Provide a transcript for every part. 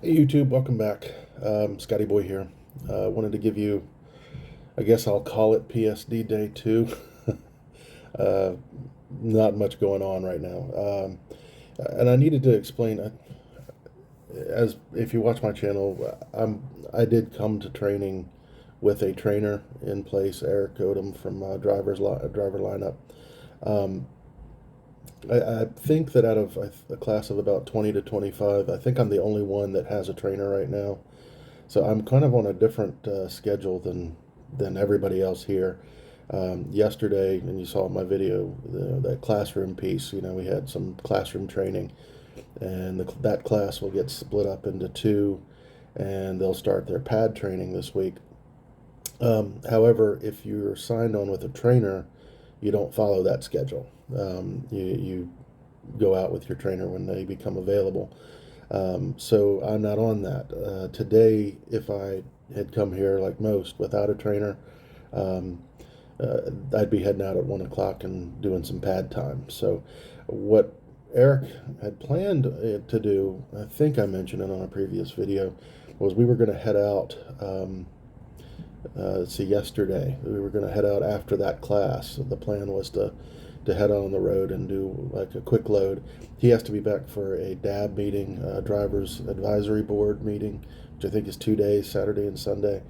Hey YouTube, welcome back. Scotty Boy here. Wanted to give you, I guess I'll call it PSD Day 2. uh, Not much going on right now. And I needed to explain, as if you watch my channel, I did come to training with a trainer in place, Eric Odom from driver lineup. Um, I think that out of a class of about 20 to 25, I think I'm the only one that has a trainer right now. So I'm kind of on a different schedule than everybody else here. Yesterday, and you saw in my video, that classroom piece. We had some classroom training, and that class will get split up into two, and they'll start their pad training this week. However, if you're signed on with a trainer, you don't follow that schedule. You go out with your trainer when they become available. So I'm not on that. Today, if I had come here like most without a trainer, um, I'd be heading out at 1 o'clock and doing some pad time. So what Eric had planned to do, I think I mentioned it on a previous video, was we were going to head out. Let's see, yesterday we were going to head out after that class. The plan was to head on the road and do like a quick load. He has to be back for a DAB meeting, Drivers Advisory Board meeting, which I think is 2 days, Saturday and Sunday.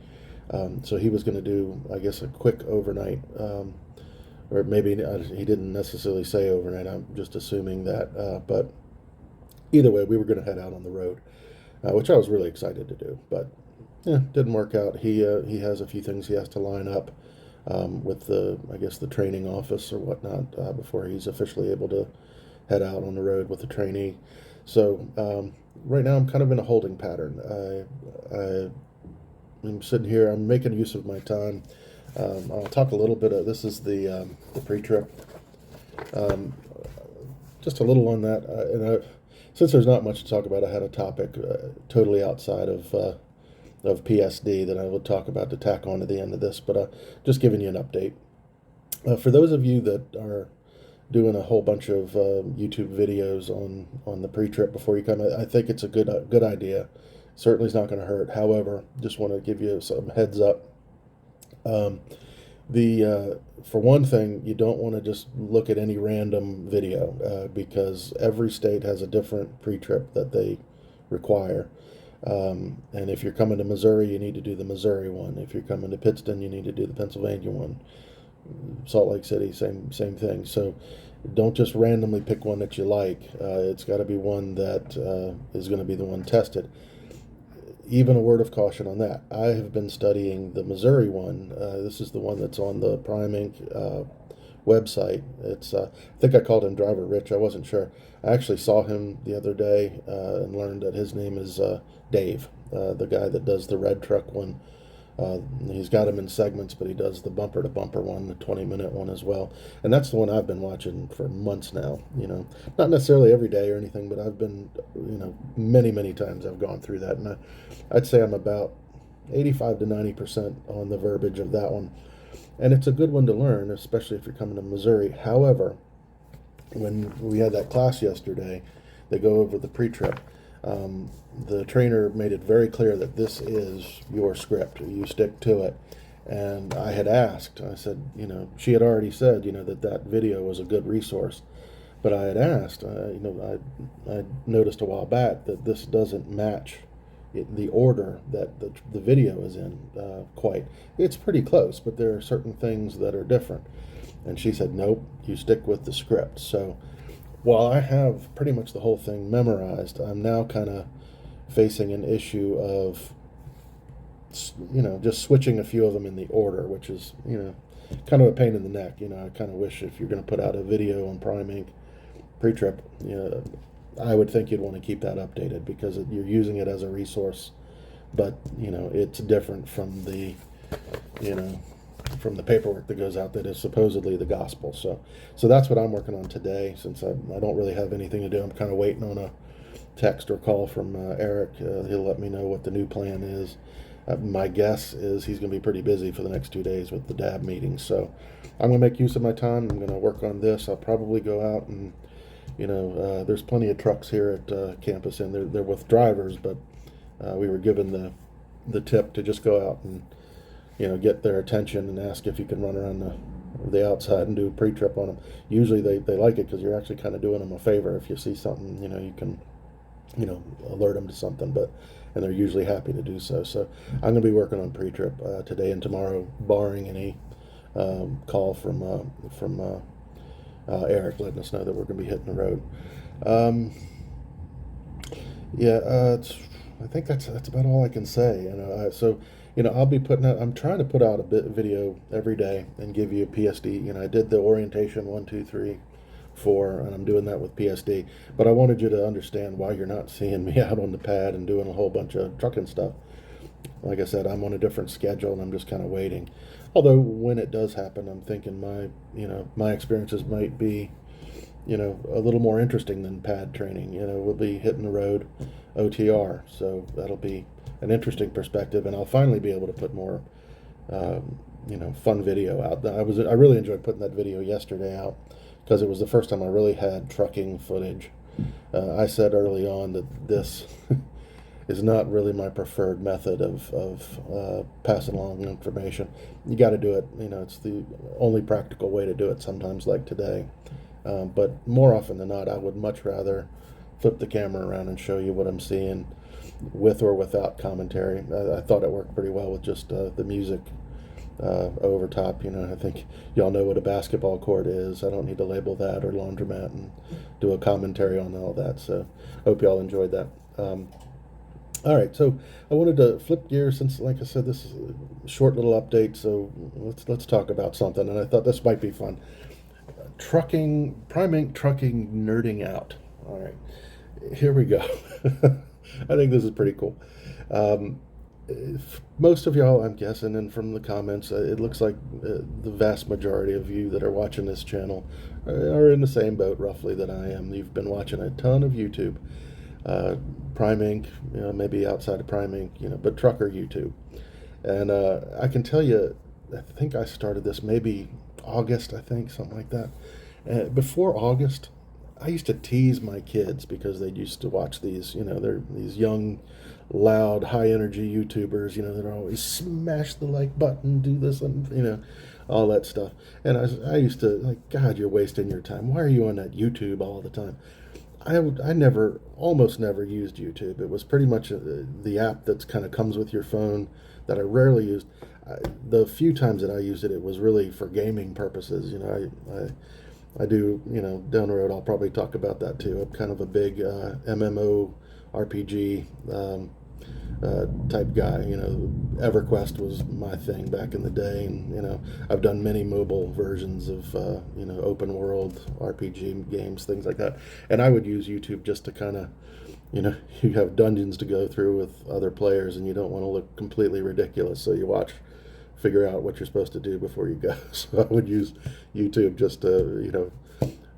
So he was going to do, I guess, a quick overnight, or maybe he didn't necessarily say overnight. I'm just assuming that. But either way, we were going to head out on the road, which I was really excited to do. But yeah, didn't work out. He has a few things he has to line up with I guess the training office or whatnot before he's officially able to head out on the road with the trainee. So right now I'm kind of in a holding pattern. I'm sitting here. I'm making use of my time. I'll talk a little bit. This is the pre-trip. Um, just a little on that. Since there's not much to talk about, I had a topic totally outside of PSD that I will talk about to tack on to the end of this, but just giving you an update. For those of you that are doing a whole bunch of YouTube videos on the pre-trip before you come, I think it's a good idea. Certainly is not going to hurt. However, just want to give you some heads up. Um, the For one thing, you don't want to just look at any random video because every state has a different pre-trip that they require. And if you're coming to Missouri, you need to do the Missouri one. If you're coming to Pittston, you need to do the Pennsylvania one. Salt Lake City, same thing. So don't just randomly pick one that you like. It's got to be one that is going to be the one tested. Even a word of caution on that. I have been studying the Missouri one. This is the one that's on the primeinc website. I think I called him Driver Rich. I wasn't sure. I actually saw him the other day and learned that his name is Dave, the guy that does the red truck one. He's got him in segments, but he does the bumper to bumper one, the 20-minute one as well. And that's the one I've been watching for months now. Not necessarily every day or anything, but I've been, many times I've gone through that. And I'd say I'm about 85 to 90% on the verbiage of that one. And it's a good one to learn, especially if you're coming to Missouri. However, when we had that class yesterday, they go over the pre-trip. The trainer made it very clear that this is your script. You stick to it. And I had asked, I said, she had already said, that video was a good resource. But I had asked, I noticed a while back that this doesn't match the order that the video is in quite. It's pretty close, but there are certain things that are different. And she said, nope, you stick with the script. So while I have pretty much the whole thing memorized, I'm now kind of facing an issue of, just switching a few of them in the order, which is, kind of a pain in the neck. I kind of wish if you're going to put out a video on primeinc pre-trip, I would think you'd want to keep that updated because you're using it as a resource, but it's different from from the paperwork that goes out that is supposedly the gospel. So that's what I'm working on today. Since I don't really have anything to do, I'm kind of waiting on a text or call from Eric. He'll let me know what the new plan is. My guess is he's going to be pretty busy for the next 2 days with the DAB meetings. So I'm going to make use of my time. I'm going to work on this. I'll probably go out and there's plenty of trucks here at campus, and they're with drivers, but we were given the tip to just go out and get their attention and ask if you can run around the outside and do a pre-trip on them. Usually they like it because you're actually kind of doing them a favor. If you see something, you can alert them to something, and they're usually happy to do so. So I'm going to be working on pre-trip today and tomorrow, barring any call from Eric letting us know that we're going to be hitting the road. I think that's about all I can say. I'll be putting out. I'm trying to put out a video every day and give you a PSD. I did the orientation 1, 2, 3, 4, and I'm doing that with PSD. But I wanted you to understand why you're not seeing me out on the pad and doing a whole bunch of trucking stuff. Like I said, I'm on a different schedule and I'm just kind of waiting. Although when it does happen, I'm thinking my experiences might be, a little more interesting than pad training. We'll be hitting the road OTR, so that'll be an interesting perspective, and I'll finally be able to put more, fun video out. I really enjoyed putting that video yesterday out because it was the first time I really had trucking footage. I said early on that this is not really my preferred method of passing along information. You got to do it. It's the only practical way to do it sometimes, like today. But more often than not, I would much rather flip the camera around and show you what I'm seeing with or without commentary. I thought it worked pretty well with just the music over top. I think y'all know what a basketball court is. I don't need to label that, or laundromat, and do a commentary on all that. So hope y'all enjoyed that. All right, so I wanted to flip gears since, like I said, this is a short little update. So let's talk about something, and I thought this might be fun. Trucking, primeinc trucking nerding out. All right, here we go. I think this is pretty cool. Most of y'all, I'm guessing, and from the comments, it looks like the vast majority of you that are watching this channel are in the same boat, roughly, that I am. You've been watching a ton of YouTube. primeinc, maybe outside of primeinc, but trucker YouTube. And I can tell you, I think I started this maybe August, I think, something like that. Before August, I used to tease my kids because they used to watch these, they're these young, loud, high energy YouTubers, that are always smash the like button, do this, and, all that stuff. And I used to, like, God, you're wasting your time. Why are you on that YouTube all the time? I almost never used YouTube. It was pretty much the app that's kind of comes with your phone that I rarely used. The few times that I used it, it was really for gaming purposes. I do, down the road, I'll probably talk about that too. I'm kind of a big MMO RPG type guy. EverQuest was my thing back in the day, and I've done many mobile versions of open world RPG games, things like that. And I would use YouTube just to kind of, you have dungeons to go through with other players, and you don't want to look completely ridiculous, so you figure out what you're supposed to do before you go. So I would use YouTube just to,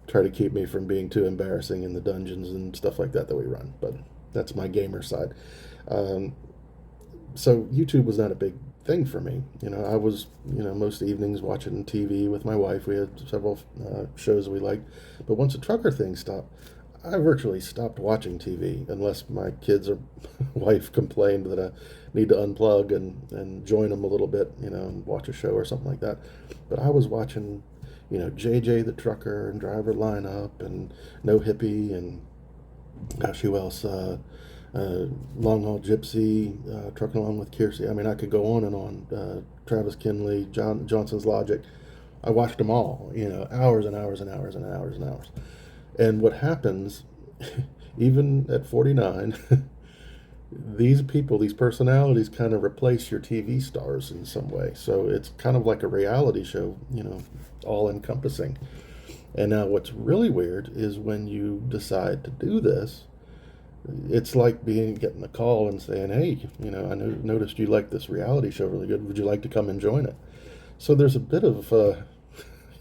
try to keep me from being too embarrassing in the dungeons and stuff like that we run. But that's my gamer side. So YouTube was not a big thing for me. I was, most evenings watching TV with my wife. We had several shows we liked. But once the trucker thing stopped, I virtually stopped watching TV unless my kids or wife complained that I need to unplug and join them a little bit, and watch a show or something like that. But I was watching, JJ the Trucker and Driver Lineup and No Hippie and, gosh, who else? Long Haul Gypsy, Trucking Along with Kiersey. I mean, I could go on and on. Travis Kinley, Johnson's Logic. I watched them all, hours and hours and hours and hours and hours. And what happens, even at 49, these people, these personalities kind of replace your TV stars in some way. So it's kind of like a reality show, all encompassing. And now what's really weird is when you decide to do this, it's like getting a call and saying, hey, I noticed you like this reality show really good. Would you like to come and join it? So there's a bit of,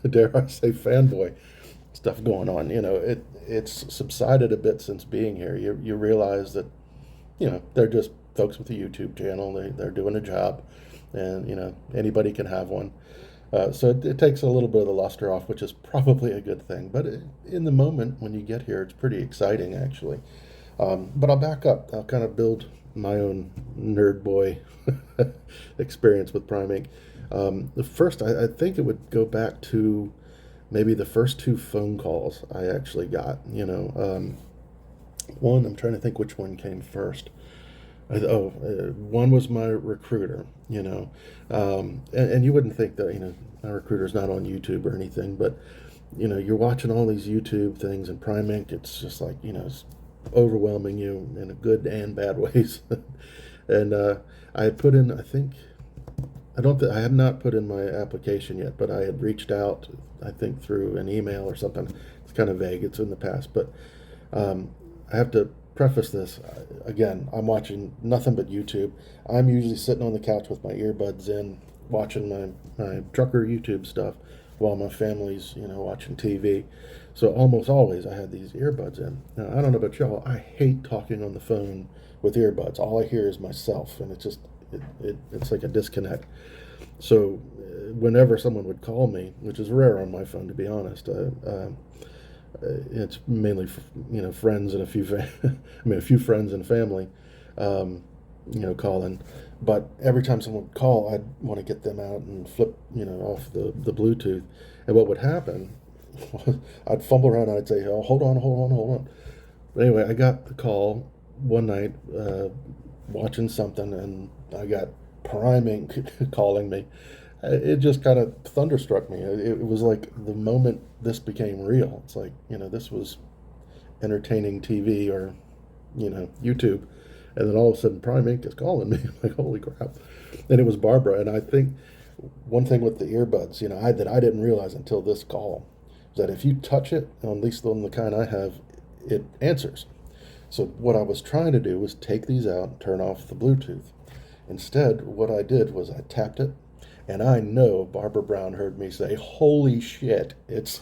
dare I say, fanboy stuff going on. It's subsided a bit since being here. You realize that, they're just folks with a YouTube channel. They're doing a job, and, anybody can have one. So it takes a little bit of the luster off, which is probably a good thing. But in the moment when you get here, it's pretty exciting, actually. But I'll back up. I'll kind of build my own nerd boy experience with primeinc. The first, I think it would go back to maybe the first two phone calls I actually got. One, I'm trying to think which one came first. One was my recruiter, and you wouldn't think that, my recruiter's not on YouTube or anything, but, you're watching all these YouTube things, and primeinc, it's just like, it's overwhelming you in a good and bad ways. And I had put in, I had not put in my application yet, but I had reached out, I think through an email or something. It's kind of vague, it's in the past, but I have to preface this. Again, I'm watching nothing but YouTube. I'm usually sitting on the couch with my earbuds in, watching my trucker YouTube stuff while my family's, watching TV. So almost always I had these earbuds in. Now, I don't know about y'all, I hate talking on the phone with earbuds. All I hear is myself, and it's just, it's like a disconnect. So whenever someone would call me, which is rare on my phone, to be honest, it's mainly friends and a few friends and family, calling. But every time someone would call, I'd want to get them out and flip off the Bluetooth. And what would happen was I'd fumble around and I'd say, oh, hold on. But anyway, I got the call one night, watching something, and I got primeinc calling me. It just kind of thunderstruck me. It was like the moment this became real. It's like, this was entertaining TV or, YouTube. And then all of a sudden primeinc is calling me. I'm like, holy crap. And it was Barbara. And I think one thing with the earbuds, that I didn't realize until this call, is that if you touch it, at least on the kind I have, it answers. So what I was trying to do was take these out and turn off the Bluetooth. Instead, what I did was I tapped it, and I know Barbara Brown heard me say, holy shit, it's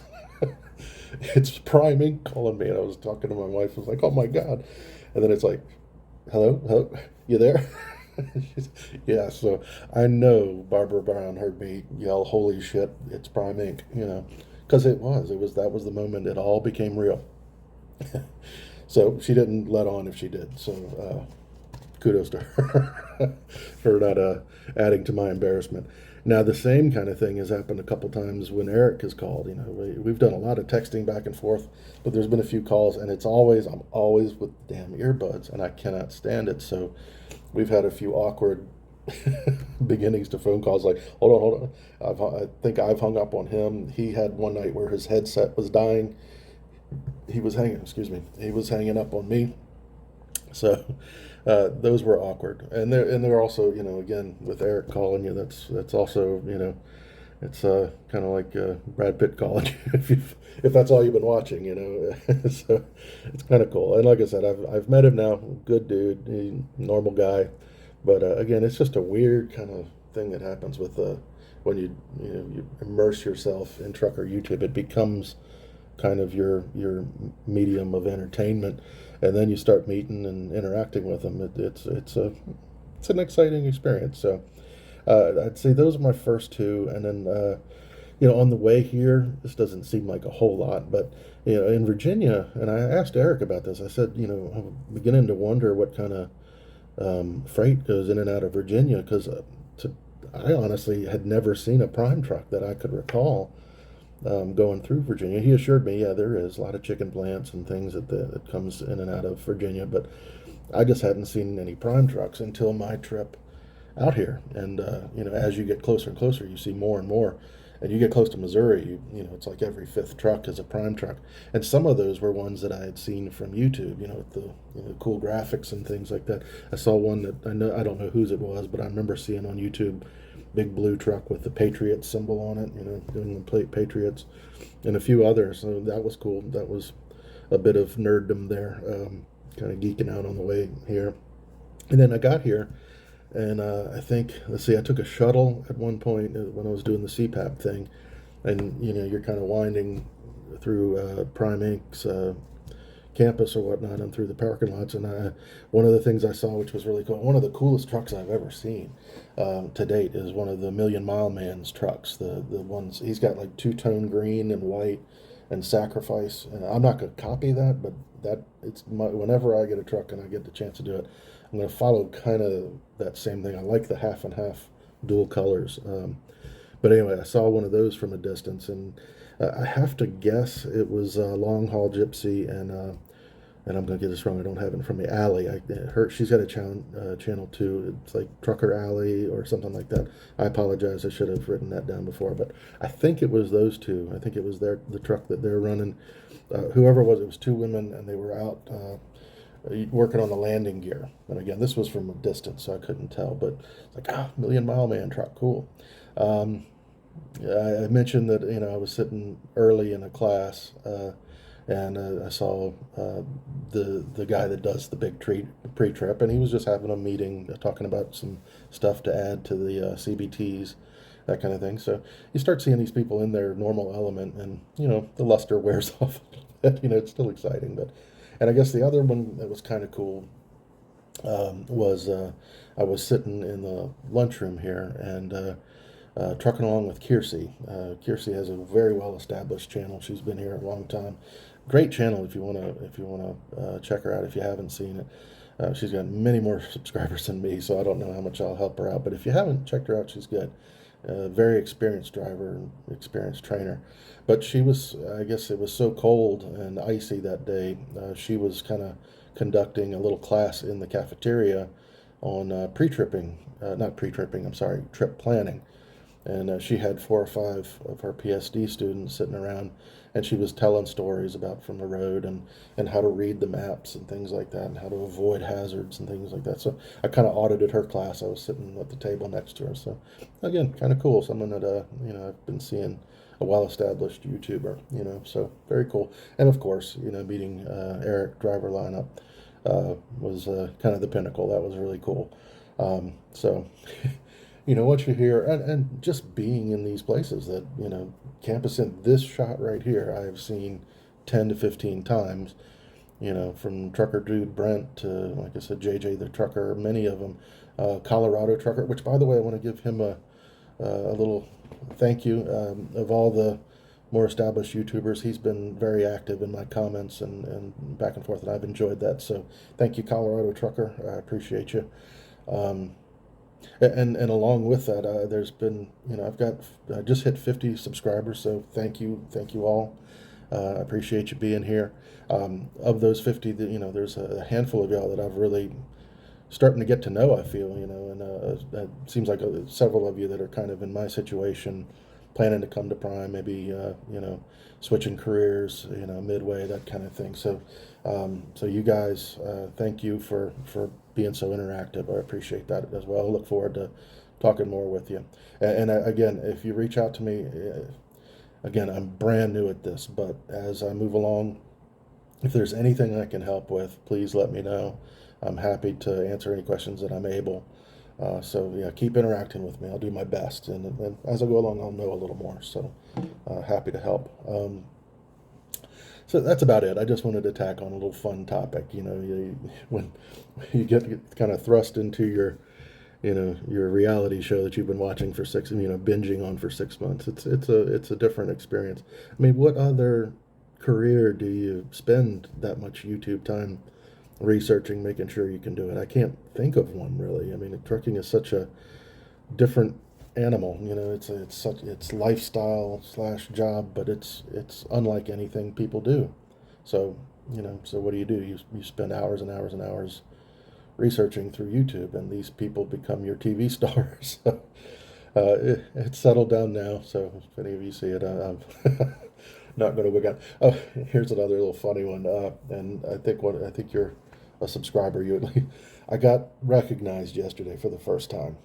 it's primeinc calling me. And I was talking to my wife, I was like, oh my God. And then it's like, hello, you there? Yeah, so I know Barbara Brown heard me yell, holy shit, it's primeinc, because that was the moment it all became real. So she didn't let on if she did. So kudos to her for not adding to my embarrassment. Now, the same kind of thing has happened a couple times when Eric has called. We've done a lot of texting back and forth, but there's been a few calls, and I'm always with damn earbuds, and I cannot stand it. So we've had a few awkward beginnings to phone calls, like, hold on. I think I've hung up on him. He had one night where his headset was dying. He was hanging up on me. So those were awkward, and they're also, again, with Eric calling you, that's also, it's kind of like Brad Pitt calling you if that's all you've been watching, so it's kind of cool. And like I said, I've met him now, good dude, normal guy, but again, it's just a weird kind of thing that happens with when you immerse yourself in trucker YouTube. It becomes kind of your medium of entertainment, and then you start meeting and interacting with them. It's an exciting experience. So I'd say those are my first two, and then on the way here, this doesn't seem like a whole lot, but in Virginia, and I asked Eric about this. I said, I'm beginning to wonder what kind of freight goes in and out of Virginia, because I honestly had never seen a prime truck that I could recall going through Virginia. He assured me, yeah, there is a lot of chicken plants and things that comes in and out of Virginia, but I just hadn't seen any prime trucks until my trip out here. And as you get closer and closer, you see more and more. And you get close to Missouri, it's like every fifth truck is a prime truck. And some of those were ones that I had seen from YouTube, with the cool graphics and things like that. I saw one that I don't know whose it was, but I remember seeing on YouTube, big blue truck with the Patriot symbol on it, doing the Patriots, and a few others. So that was cool. That was a bit of nerddom there, kind of geeking out on the way here. And then I got here, and I took a shuttle at one point when I was doing the CPAP thing, and you're kind of winding through primeinc's campus or whatnot, and through the parking lots. And one of the things I saw, which was really cool, one of the coolest trucks I've ever seen to date, is one of the Million Mile Man's trucks. The ones he's got, like two-tone green and white, and sacrifice. And I'm not going to copy that, but whenever I get a truck and I get the chance to do it, I'm going to follow kind of that same thing. I like the half and half dual colors. But anyway, I saw one of those from a distance, and I have to guess it was Long Haul Gypsy and I'm gonna get this wrong. I don't have it from me. Alley. She's got a channel too. It's like Trucker Alley or something like that. I apologize. I should have written that down before, but I think it was those two. I think it was the truck that they're running. Whoever it was two women, and they were out working on the landing gear. And again, this was from a distance, so I couldn't tell. But it's like, Million Mile Man truck, cool. I mentioned that I was sitting early in a class. And I saw the guy that does the big pre-trip, and he was just having a meeting talking about some stuff to add to the CBTs, that kind of thing. So you start seeing these people in their normal element, and the luster wears off a little bit. It's still exciting, and I guess the other one that was kind of cool was I was sitting in the lunchroom here and. Trucking along with Kiersey. Kiersey has a very well established channel. She's been here a long time. Great channel if you wanna check her out if you haven't seen it. She's got many more subscribers than me, so I don't know how much I'll help her out. But if you haven't checked her out, she's good. Very experienced driver, experienced trainer. But she was, I guess it was so cold and icy that day. She was kind of conducting a little class in the cafeteria on pre-tripping, not pre-tripping. I'm sorry, trip planning. And she had 4 or 5 of her PSD students sitting around, and she was telling stories about from the road and how to read the maps and things like that, and how to avoid hazards and things like that. So I kind of audited her class. I was sitting at the table next to her. So again, kind of cool. Someone that I've been seeing, a well-established YouTuber. So very cool. And of course, meeting Eric driver lineup was kind of the pinnacle. That was really cool. So. What you hear, and just being in these places that, campus in this shot right here, I have seen 10 to 15 times, from Trucker Dude Brent to, like I said, JJ the Trucker, many of them, Colorado Trucker, which, by the way, I want to give him a little thank you. Of all the more established YouTubers, he's been very active in my comments and back and forth, and I've enjoyed that. So thank you, Colorado Trucker. I appreciate you. And along with that, there's been, I just hit 50 subscribers, so thank you all. I appreciate you being here. Of those 50, there's a handful of y'all that I've really starting to get to know, I feel, and it seems like several of you that are kind of in my situation, planning to come to Prime, maybe, switching careers, midway, that kind of thing. So, so you guys, thank you for being so interactive. I appreciate that as well. I look forward to talking more with you. And again, if you reach out to me, again, I'm brand new at this, but as I move along, if there's anything I can help with, please let me know. I'm happy to answer any questions that I'm able. So yeah, keep interacting with me. I'll do my best, and as I go along, I'll know a little more. So happy to help. So that's about it. I just wanted to tack on a little fun topic. When you get kind of thrust into your reality show that you've been watching for binging on for 6 months, it's a different experience. I mean, what other career do you spend that much YouTube time researching, making sure you can do it? I can't think of one really. I mean, trucking is such a different animal. It's lifestyle / job, but it's unlike anything people do. So so what do? You spend hours and hours and hours researching through YouTube, and these people become your TV stars. So it's settled down now. So if any of you see it, I'm not going to wig out. Oh, here's another little funny one. And I think you're a subscriber. I got recognized yesterday for the first time.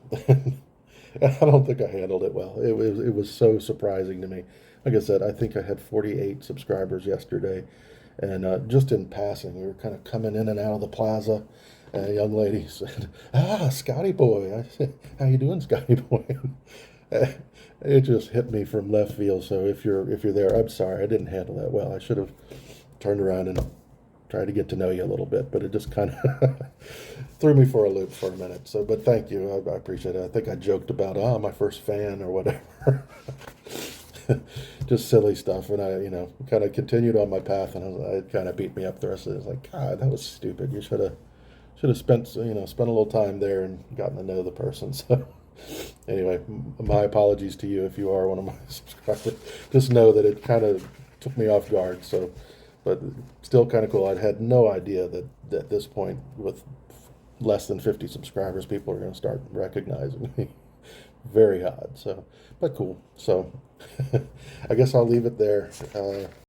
I don't think I handled it well. It was so surprising to me. Like I said, I think I had 48 subscribers yesterday, and just in passing, we were kind of coming in and out of the plaza, and a young lady said, Scotty boy." I said, "How you doing, Scotty boy?" It just hit me from left field. So if you're there, I'm sorry, I didn't handle that well. I should have turned around and tried to get to know you a little bit, but it just kind of threw me for a loop for a minute. So, but thank you. I appreciate it. I think I joked about, my first fan or whatever. just silly stuff. And I, kind of continued on my path, and it kind of beat me up the rest of it. It's like, God, that was stupid. You should have spent a little time there and gotten to know the person. So anyway, my apologies to you if you are one of my subscribers. Just know that it kind of took me off guard. So, but still kind of cool. I had no idea that at this point, with less than 50 subscribers, people are going to start recognizing me. Very odd. So, but cool. So, I guess I'll leave it there.